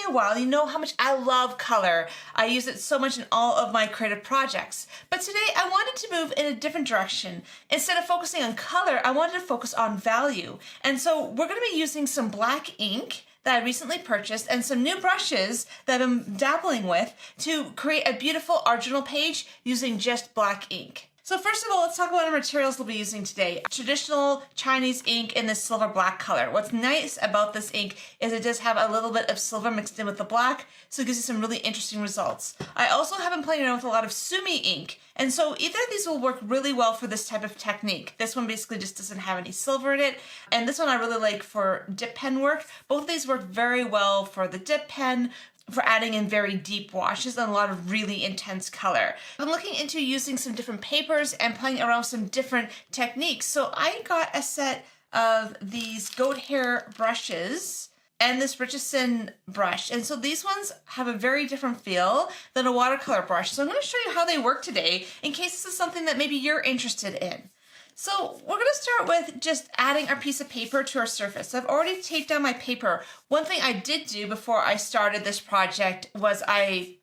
a while, you know how much I love color. I use it so much in all of my creative projects. But today I wanted to move in a different direction. Instead of focusing on color, I wanted to focus on value. And so we're going to be using some black ink that I recently purchased and some new brushes that I'm dabbling with to create a beautiful art journal page using just black ink. So first of all, let's talk about our materials we'll be using today. Traditional Chinese ink in this silver black color. What's nice about this ink is it does have a little bit of silver mixed in with the black, so it gives you some really interesting results. I also have been playing around with a lot of sumi ink, and so either of these will work really well for this type of technique. This one basically just doesn't have any silver in it, and this one I really like for dip pen work. Both of these work very well for the dip pen, for adding in very deep washes and a lot of really intense color. I'm looking into using some different papers and playing around with some different techniques. So I got a set of these goat hair brushes and this Richardson brush. And so these ones have a very different feel than a watercolor brush. So I'm going to show you how they work today in case this is something that maybe you're interested in. So we're going to start with just adding our piece of paper to our surface. So I've already taped down my paper. One thing I did do before I started this project was I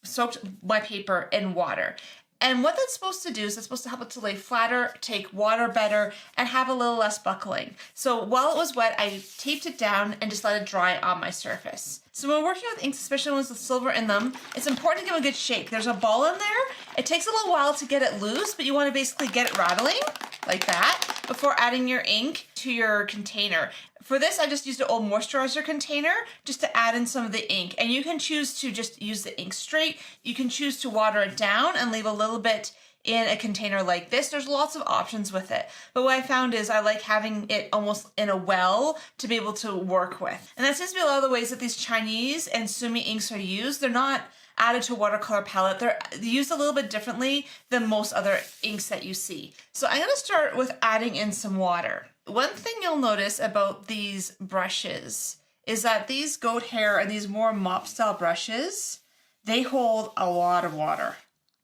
soaked my paper in water. And what that's supposed to do is it's supposed to help it to lay flatter, take water better, and have a little less buckling. So while it was wet, I taped it down and just let it dry on my surface. So when we're working with inks, especially ones with silver in them, it's important to give a good shake. There's a ball in there. It takes a little while to get it loose, but you want to basically get it rattling like that before adding your ink to your container. For this, I just used an old moisturizer container just to add in some of the ink. And you can choose to just use the ink straight. You can choose to water it down and leave a little bit in a container like this. There's lots of options with it. But what I found is I like having it almost in a well to be able to work with. And that seems to be a lot of the ways that these Chinese and sumi inks are used. They're not added to a watercolor palette. They're used a little bit differently than most other inks that you see. So I'm going to start with adding in some water. One thing you'll notice about these brushes is that these goat hair and these more mop style brushes, they hold a lot of water.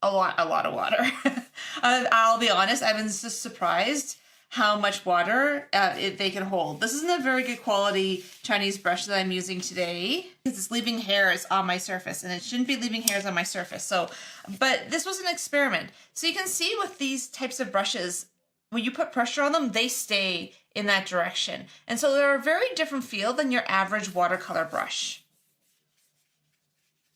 A lot of water. I'll be honest, I've been just surprised how much water they can hold. This isn't a very good quality Chinese brush that I'm using today because it's leaving hairs on my surface and it shouldn't be leaving hairs on my surface. So, but this was an experiment. So you can see with these types of brushes, when you put pressure on them, they stay in that direction. And so they're a very different feel than your average watercolor brush.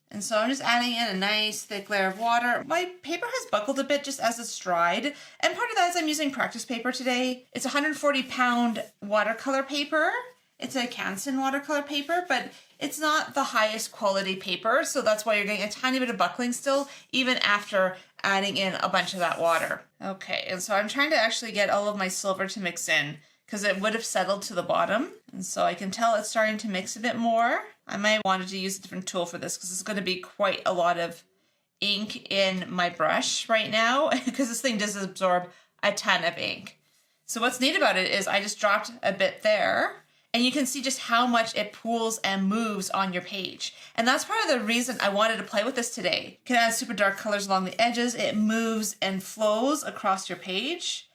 And so I'm just adding in a nice thick layer of water. My paper has buckled a bit just as it's dried. And part of that is I'm using practice paper today. It's 140-pound watercolor paper. It's a Canson watercolor paper, but it's not the highest quality paper. So that's why you're getting a tiny bit of buckling still, even after adding in a bunch of that water. Okay, and so I'm trying to actually get all of my silver to mix in because it would have settled to the bottom. And so I can tell it's starting to mix a bit more. I might want to use a different tool for this because it's going to be quite a lot of ink in my brush right now because this thing does absorb a ton of ink. So what's neat about it is I just dropped a bit there and you can see just how much it pools and moves on your page. And that's part of the reason I wanted to play with this today. You can add super dark colors along the edges. It moves and flows across your page.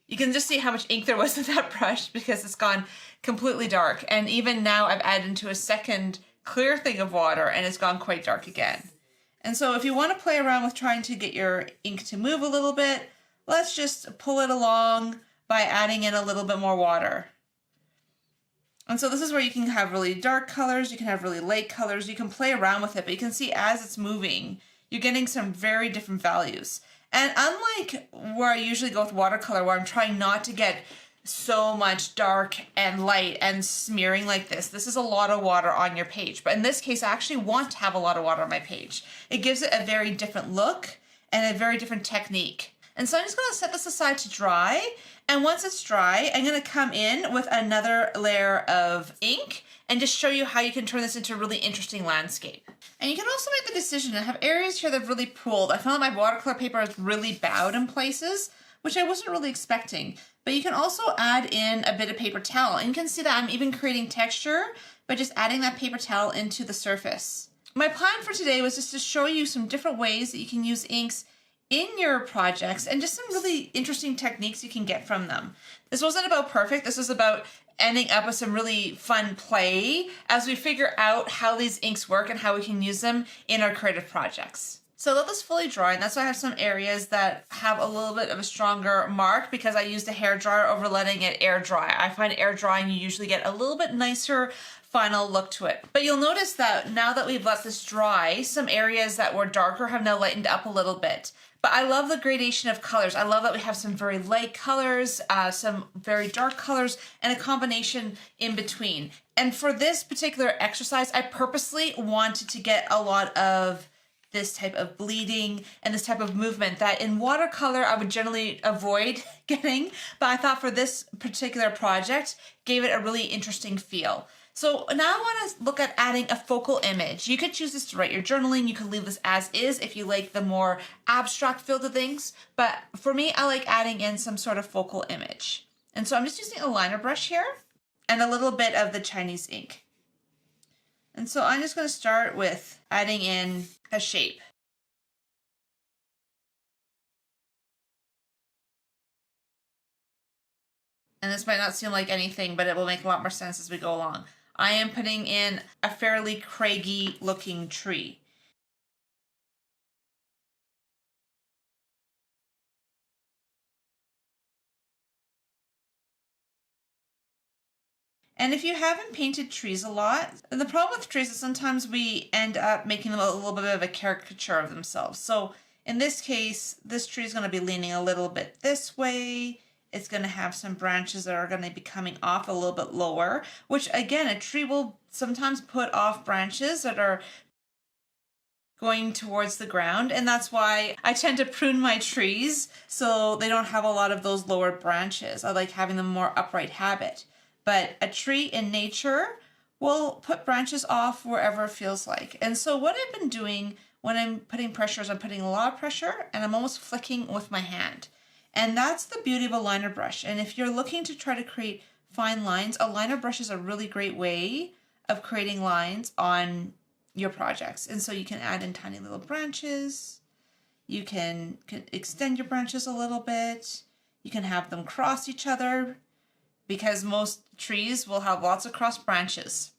You can just see how much ink there was in that brush because it's gone completely dark. And even now I've added into a second clear thing of water and it's gone quite dark again. And so if you want to play around with trying to get your ink to move a little bit, let's just pull it along by adding in a little bit more water. And so this is where you can have really dark colors, you can have really light colors, you can play around with it, but you can see as it's moving, you're getting some very different values. And unlike where I usually go with watercolor, where I'm trying not to get so much dark and light and smearing like this is a lot of water on your page. But in this case, I actually want to have a lot of water on my page. It gives it a very different look and a very different technique. And so I'm just going to set this aside to dry. And once it's dry, I'm going to come in with another layer of ink and just show you how you can turn this into a really interesting landscape. And you can also make the decision to have areas here that have really pooled. I found my watercolor paper is really bowed in places, which I wasn't really expecting. But you can also add in a bit of paper towel. And you can see that I'm even creating texture by just adding that paper towel into the surface. My plan for today was just to show you some different ways that you can use inks in your projects and just some really interesting techniques you can get from them. This wasn't about perfect. This was about ending up with some really fun play as we figure out how these inks work and how we can use them in our creative projects. So let this fully dry, and that's why I have some areas that have a little bit of a stronger mark because I used a hairdryer over letting it air dry. I find air drying, you usually get a little bit nicer final look to it. But you'll notice that now that we've let this dry, some areas that were darker have now lightened up a little bit. But I love the gradation of colors. I love that we have some very light colors, some very dark colors, and a combination in between. And for this particular exercise, I purposely wanted to get a lot of this type of bleeding and this type of movement that in watercolor I would generally avoid getting, but I thought for this particular project gave it a really interesting feel. So now I want to look at adding a focal image. You could choose this to write your journaling. You could leave this as is if you like the more abstract feel to things. But for me, I like adding in some sort of focal image. And so I'm just using a liner brush here and a little bit of the Chinese ink. And so I'm just going to start with adding in a shape. And this might not seem like anything, but it will make a lot more sense as we go along. I am putting in a fairly craggy looking tree. And if you haven't painted trees a lot, the problem with trees is sometimes we end up making them a little bit of a caricature of themselves. So in this case, this tree is going to be leaning a little bit this way. It's going to have some branches that are going to be coming off a little bit lower, which again, a tree will sometimes put off branches that are going towards the ground. And that's why I tend to prune my trees so they don't have a lot of those lower branches. I like having them more upright habit. But a tree in nature will put branches off wherever it feels like. And so what I've been doing when I'm putting pressure is I'm putting a lot of pressure and I'm almost flicking with my hand. And that's the beauty of a liner brush. And if you're looking to try to create fine lines, a liner brush is a really great way of creating lines on your projects. And so you can add in tiny little branches. You can extend your branches a little bit. You can have them cross each other because most trees will have lots of cross branches.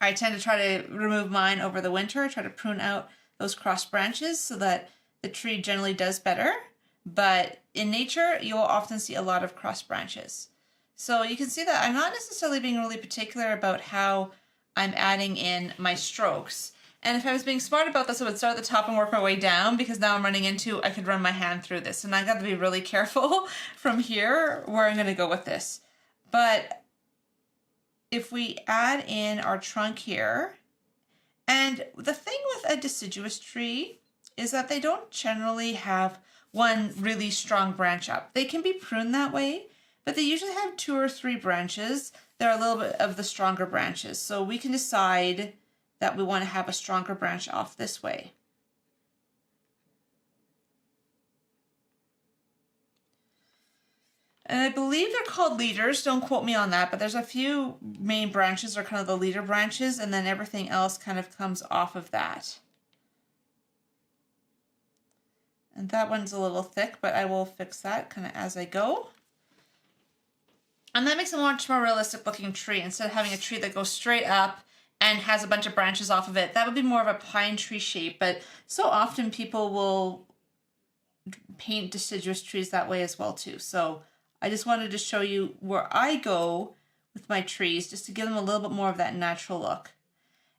I tend to try to remove mine over the winter, try to prune out those cross branches so that the tree generally does better. But in nature, you'll often see a lot of cross branches. So you can see that I'm not necessarily being really particular about how I'm adding in my strokes. And if I was being smart about this, I would start at the top and work my way down because now I'm running into, I could run my hand through this. And I got to be really careful from here where I'm going to go with this. But if we add in our trunk here, and the thing with a deciduous tree is that they don't generally have one really strong branch up. They can be pruned that way, but they usually have 2 or 3 branches. They're a little bit of the stronger branches. So we can decide that we want to have a stronger branch off this way. And I believe they're called leaders. Don't quote me on that, but there's a few main branches are kind of the leader branches, and then everything else kind of comes off of that. And that one's a little thick, but I will fix that kind of as I go. And that makes a much more realistic looking tree. Instead of having a tree that goes straight up and has a bunch of branches off of it, that would be more of a pine tree shape. But so often people will paint deciduous trees that way as well too. So I just wanted to show you where I go with my trees just to give them a little bit more of that natural look.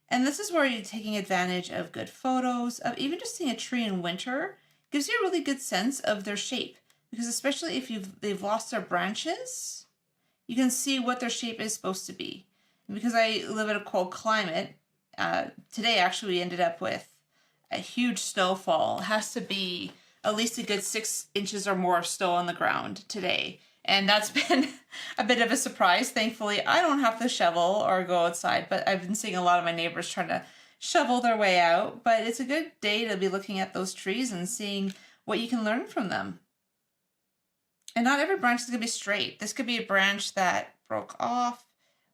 And this is where you're taking advantage of good photos, of even just seeing a tree in winter. Gives you a really good sense of their shape, because especially if they've lost their branches, you can see what their shape is supposed to be. And because I live in a cold climate, today actually we ended up with a huge snowfall. It has to be at least a good 6 inches or more of snow on the ground today. And that's been a bit of a surprise. Thankfully, I don't have to shovel or go outside, but I've been seeing a lot of my neighbors trying to shovel their way out. But it's a good day to be looking at those trees and seeing what you can learn from them. And not every branch is going to be straight. This could be a branch that broke off,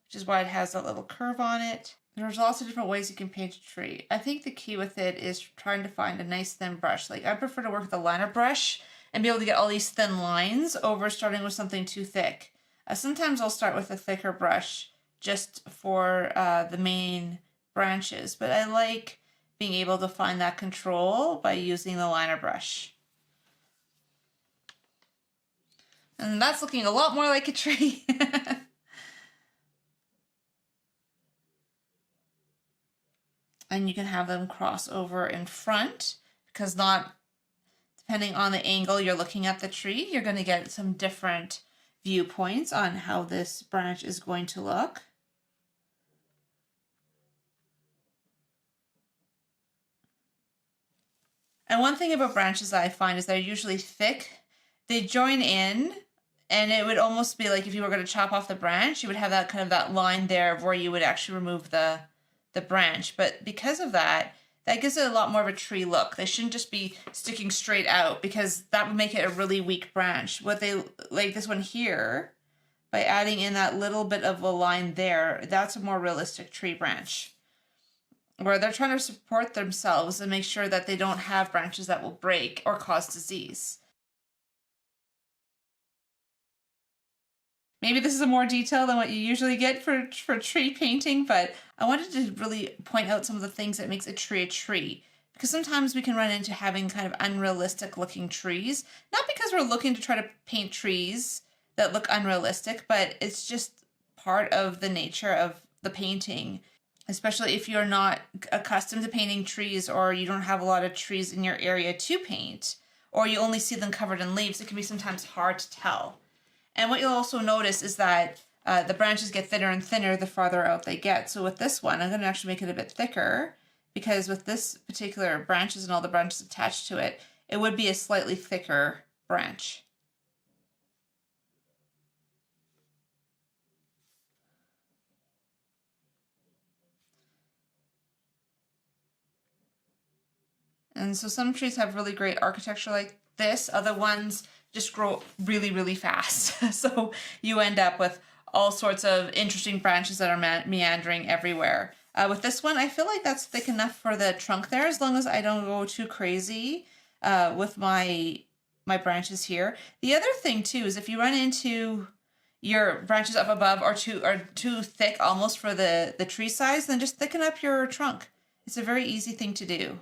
which is why it has that little curve on it. There's lots of different ways you can paint a tree. I think the key with it is trying to find a nice thin brush. Like I prefer to work with a liner brush and be able to get all these thin lines over starting with something too thick. Sometimes I'll start with a thicker brush just for the main branches, but I like being able to find that control by using the liner brush. And that's looking a lot more like a tree. And you can have them cross over in front, because depending on the angle you're looking at the tree, you're going to get some different viewpoints on how this branch is going to look. And one thing about branches that I find is they're usually thick. They join in, and it would almost be like if you were going to chop off the branch, you would have that kind of that line there of where you would actually remove the branch. But because of that, that gives it a lot more of a tree look. They shouldn't just be sticking straight out, because that would make it a really weak branch. What they, like this one here, by adding in that little bit of a line there, that's a more realistic tree branch, where they're trying to support themselves and make sure that they don't have branches that will break or cause disease. Maybe this is a more detail than what you usually get for tree painting, but I wanted to really point out some of the things that makes a tree, because sometimes we can run into having kind of unrealistic looking trees, not because we're looking to try to paint trees that look unrealistic, but it's just part of the nature of the painting, especially if you're not accustomed to painting trees, or you don't have a lot of trees in your area to paint, or you only see them covered in leaves. It can be sometimes hard to tell. And what you'll also notice is that the branches get thinner and thinner the farther out they get. So with this one, I'm going to actually make it a bit thicker, because with this particular branches and all the branches attached to it, it would be a slightly thicker branch. And so some trees have really great architecture like this. Other ones just grow really, really fast. So you end up with all sorts of interesting branches that are meandering everywhere. With this one, I feel like that's thick enough for the trunk there, as long as I don't go too crazy with my branches here. The other thing too is if you run into your branches up above are too thick almost for the tree size, then just thicken up your trunk. It's a very easy thing to do.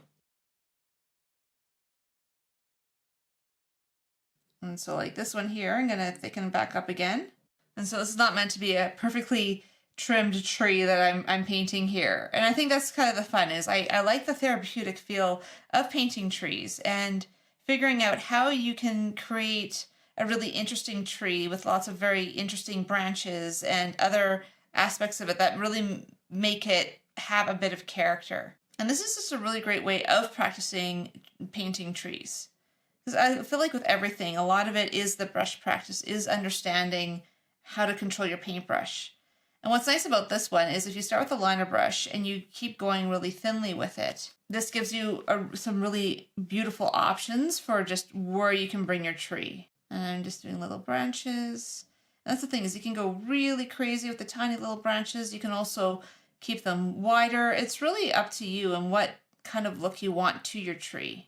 And so like this one here, I'm going to thicken back up again. And so this is not meant to be a perfectly trimmed tree that I'm painting here. And I think that's kind of the fun, is I like the therapeutic feel of painting trees and figuring out how you can create a really interesting tree with lots of very interesting branches and other aspects of it that really make it have a bit of character. And this is just a really great way of practicing painting trees. Because I feel like with everything, a lot of it is the brush practice, is understanding how to control your paintbrush. And what's nice about this one is if you start with a liner brush and you keep going really thinly with it, this gives you some really beautiful options for just where you can bring your tree. And I'm just doing little branches. And that's the thing, is you can go really crazy with the tiny little branches. You can also keep them wider. It's really up to you and what kind of look you want to your tree.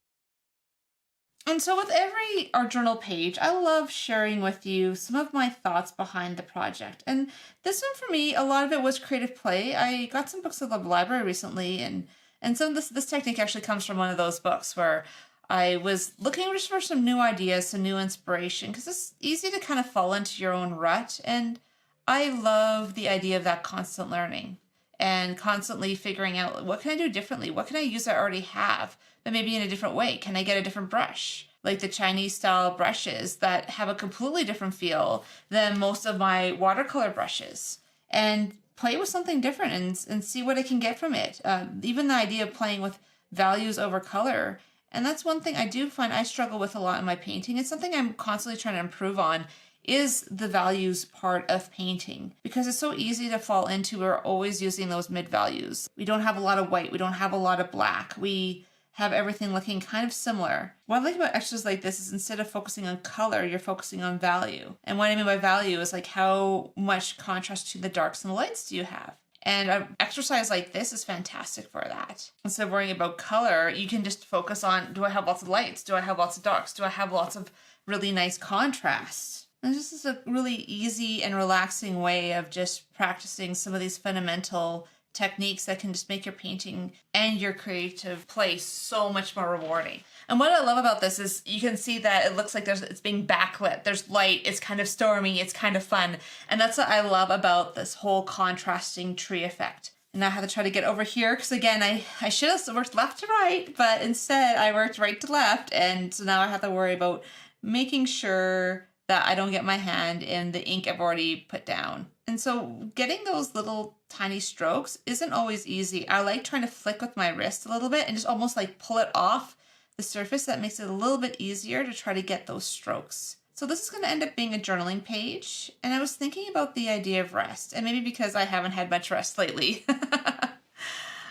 And so with every art journal page, I love sharing with you some of my thoughts behind the project. And this one for me, a lot of it was creative play. I got some books at the library recently, and some of this technique actually comes from one of those books where I was looking just for some new ideas, some new inspiration, because it's easy to kind of fall into your own rut. And I love the idea of that constant learning and constantly figuring out, what can I do differently? What can I use that I already have, but maybe in a different way? Can I get a different brush? Like the Chinese style brushes that have a completely different feel than most of my watercolor brushes, and play with something different and see what I can get from it. Even the idea of playing with values over color. And that's one thing I do find I struggle with a lot in my painting. It's something I'm constantly trying to improve on, is the values part of painting, because it's so easy to fall into, we're always using those mid values. We don't have a lot of white. We don't have a lot of black. We have everything looking kind of similar. What I like about exercises like this is instead of focusing on color, you're focusing on value. And what I mean by value is like how much contrast to the darks and the lights do you have? And an exercise like this is fantastic for that. Instead of worrying about color, you can just focus on, do I have lots of lights? Do I have lots of darks? Do I have lots of really nice contrast? And this is a really easy and relaxing way of just practicing some of these fundamental techniques that can just make your painting and your creative play so much more rewarding. And what I love about this is you can see that it looks like it's being backlit. There's light, it's kind of stormy, it's kind of fun. And that's what I love about this whole contrasting tree effect. And I have to try to get over here because again, I should have worked left to right, but instead I worked right to left. And so now I have to worry about making sure that I don't get my hand in the ink I've already put down. And so getting those little tiny strokes isn't always easy. I like trying to flick with my wrist a little bit and just almost like pull it off the surface. That makes it a little bit easier to try to get those strokes. So this is going to end up being a journaling page. And I was thinking about the idea of rest, and maybe because I haven't had much rest lately.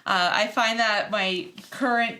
I find that my current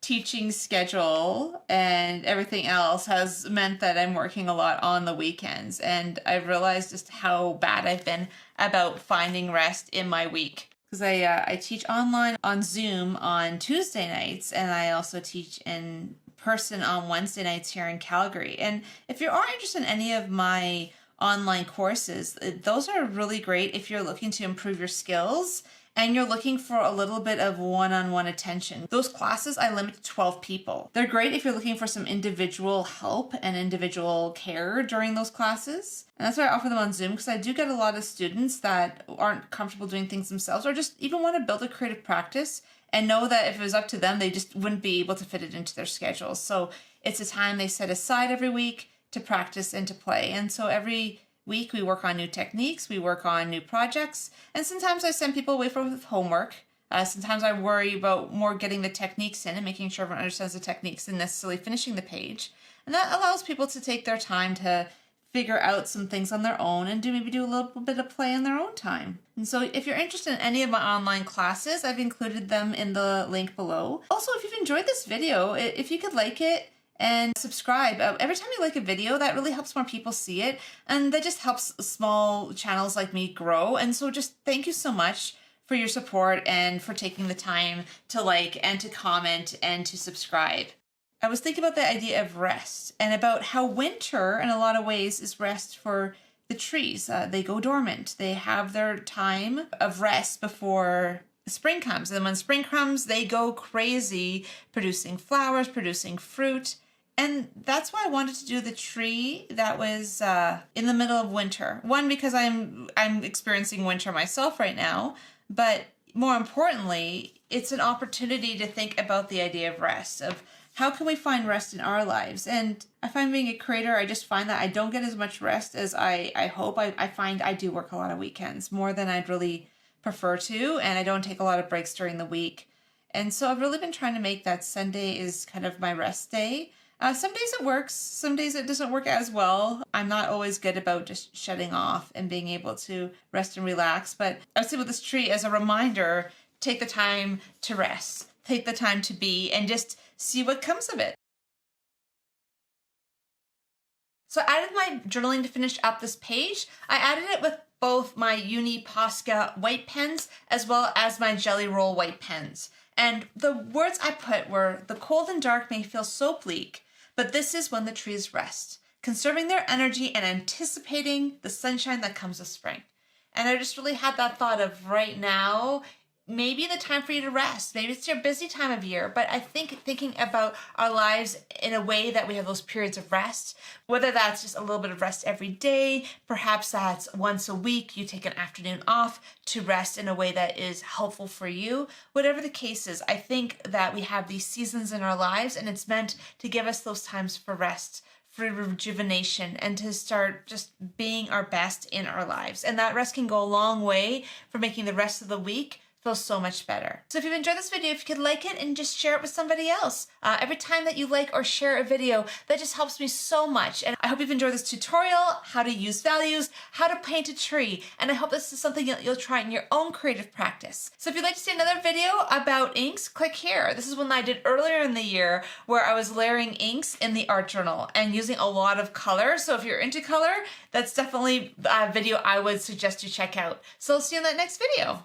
teaching schedule and everything else has meant that I'm working a lot on the weekends, and I've realized just how bad I've been about finding rest in my week. Because I teach online on Zoom on Tuesday nights, and I also teach in person on Wednesday nights here in Calgary. And if you are interested in any of my online courses, those are really great if you're looking to improve your skills and you're looking for a little bit of one-on-one attention. Those classes, I limit to 12 people. They're great if you're looking for some individual help and individual care during those classes. And that's why I offer them on Zoom, because I do get a lot of students that aren't comfortable doing things themselves or just even want to build a creative practice and know that if it was up to them, they just wouldn't be able to fit it into their schedules. So it's a time they set aside every week to practice and to play. And so every week we work on new techniques, we work on new projects, and sometimes I send people away with homework. Sometimes I worry about more getting the techniques in and making sure everyone understands the techniques than necessarily finishing the page. And that allows people to take their time to figure out some things on their own and maybe do a little bit of play in their own time. And so if you're interested in any of my online classes, I've included them in the link below. Also, if you've enjoyed this video, if you could like it and subscribe. Every time you like a video, that really helps more people see it, and that just helps small channels like me grow. And so just thank you so much for your support and for taking the time to like and to comment and to subscribe. I was thinking about the idea of rest and about how winter in a lot of ways is rest for the trees. They go dormant. They have their time of rest before spring comes. And when spring comes, they go crazy, producing flowers, producing fruit. And that's why I wanted to do the tree that was in the middle of winter. One, because I'm experiencing winter myself right now, but more importantly, it's an opportunity to think about the idea of rest, of how can we find rest in our lives? And I find being a creator, I just find that I don't get as much rest as I hope. I find I do work a lot of weekends, more than I'd really prefer to, and I don't take a lot of breaks during the week. And so I've really been trying to make that Sunday is kind of my rest day. Some days it works, some days it doesn't work as well. I'm not always good about just shutting off and being able to rest and relax, but I would say with this tree as a reminder, take the time to rest, take the time to be, and just see what comes of it. So I added my journaling to finish up this page. I added it with both my Uni Posca white pens as well as my Jelly Roll white pens. And the words I put were, "The cold and dark may feel so bleak, but this is when the trees rest, conserving their energy and anticipating the sunshine that comes with spring." And I just really had that thought of right now, maybe the time for you to rest. Maybe it's your busy time of year, but I think thinking about our lives in a way that we have those periods of rest, whether that's just a little bit of rest every day, perhaps that's once a week, you take an afternoon off to rest in a way that is helpful for you. Whatever the case is, I think that we have these seasons in our lives, and it's meant to give us those times for rest, for rejuvenation, and to start just being our best in our lives. And that rest can go a long way for making the rest of the week feel so much better. So if you've enjoyed this video, if you could like it and just share it with somebody else. Every time that you like or share a video, that just helps me so much. And I hope you've enjoyed this tutorial, how to use values, how to paint a tree. And I hope this is something that you'll try in your own creative practice. So if you'd like to see another video about inks, click here. This is one I did earlier in the year where I was layering inks in the art journal and using a lot of color. So if you're into color, that's definitely a video I would suggest you check out. So I'll see you in that next video.